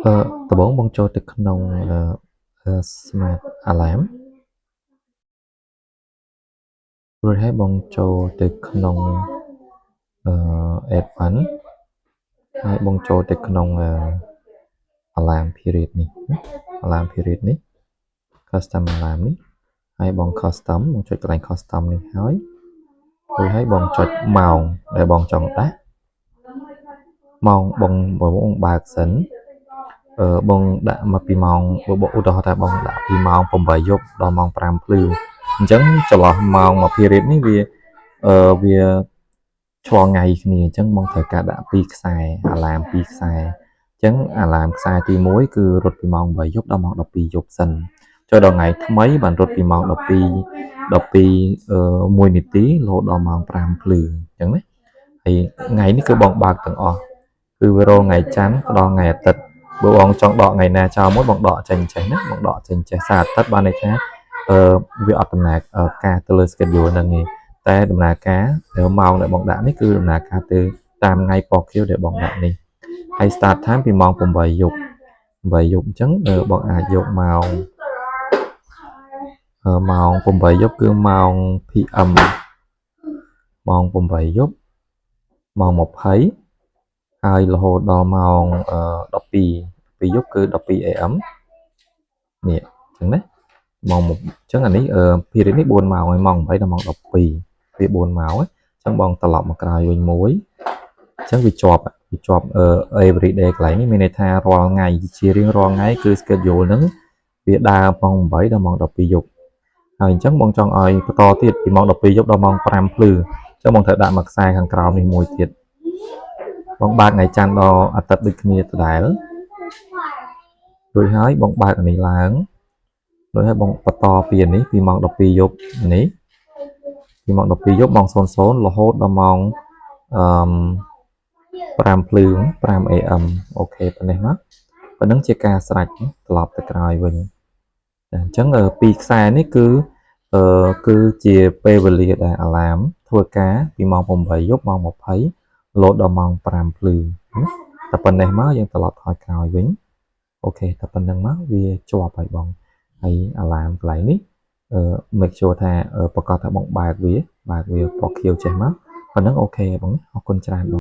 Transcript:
ដំបូងបងចូលទៅក្នុងSmart Alarm រួចហើយបងចូលទៅក្នុងAdvanced ហើយបងចូលទៅក្នុងAlarm Period នេះ Alarm Period នេះ Custom Alarm នេះហើយបង Custom បងចុចកន្លែង Custom នេះហើយរួចហើយបងចុចម៉ោងដែលបងចង់ដាក់ម៉ោងបងបើកសិនបងដាក់មកពីម៉ោងឧទាហរណ៍ថាបងដាក់ពីម៉ោង8យប់ដល់ម៉ោង5ភ្លឺអញ្ចឹងចន្លោះម៉ោងមួយ period នេះវាឆ្លងថ្ងៃគ្នាអញ្ចឹងបងត្រូវការដាក់2ខ្សែអាឡាម2ខ្សែអញ្ចឹងអាឡាមខ្សែទី1គឺរត់ពីម៉ោង8យប់ដល់ម៉ោង12យប់សិនចូលដល់ថ្ងៃថ្មីបានរត់ពីម៉ោង1 នាទីរហូតដល់ម៉ោង5ភ្លឺអញ្ចឹងណាហើយថ្ងៃនេះគឺបងបើកទាំងអស់គឺវារងថ្ងៃច័ន្ទដល់ថ្ងៃអាទិត្យបើបងចង់ដកថ្ងៃណាចោលមួយបងដកចេញចេះណាបងដកចេញចេះសារអាទិត្យបានន័យថាវាអត់ដំណើរការទៅលើ schedule ហ្នឹងឯងតែដំណើរការម៉ោងដែលបងដាក់នេះគឺដំណើរការទៅតាមថ្ងៃពណ៌ខៀវដែលបងដាក់នេះហើយ start time ពីម៉ោង8យប់អញ្ចឹងបងអាចយកម៉ោង8យប់គឺម៉ោង PM ម៉ោង8យប់ម៉ោង20ហើយរហូតដល់ម៉ោង12យប់គឺ12 AM នេះអញ្ចឹងណាម៉ោង1អញ្ចឹងអានេះperiod នេះ4ម៉ោងហើយម៉ោង8ដល់ម៉ោង12វា4ម៉ោងអញ្ចឹងបងត្រឡប់មកក្រោយវិញមួយអញ្ចឹងវាជាប់ every day កន្លែងនេះមានន័យថារាល់ថ្ងៃជារៀងរាល់ថ្ងៃគឺ schedule ហ្នឹងវាដើរម៉ោង8ដល់ម៉ោង12យប់ហើយអញ្ចឹងបងចង់ឲ្យបន្តទៀតពីម៉ោង12យប់ដល់ម៉ោង5ភ្លឺអញ្ចឹងបងត្រូវដាក់មួយខ្សែខាងក្រោមនេះមួយទៀតបងបើកថ្ងៃច័ន្ទដល់អាទិត្យដូចគ្នាដដែលរួចហើយបងបើកអានេះឡើងរួចហើយបងបន្តពីអានេះពីម៉ោង12យប់នេះពីម៉ោង12យប់ម៉ោង00រហូតដល់ម៉ោង5ភ្លឺ5 AM អូខេប៉ុណ្ណេះមកប៉ុណ្ណឹងជាការស្រេចត្រឡប់ទៅក្រោយវិញអញ្ចឹងពីខ្សែនេះគឺជាពេលវេលាដែលអាឡាមធ្វើការពីម៉ោង8យប់ម៉ោង20លោតដល់ម៉ោង5ភ្លឺតែប៉ុណ្ណេះមកយើងត្រឡប់ថយក្រោយវិញអូខេតែប៉ុណ្្នឹងមកវាជាប់ហើយបងហើយអាឡាមកន្លែងនេះmake sure ថាប្រកាសថាបងបើកវាពណ៌ខៀវចេះមកប៉ុណ្្នឹងអូខេបងអរគុណច្រើនបង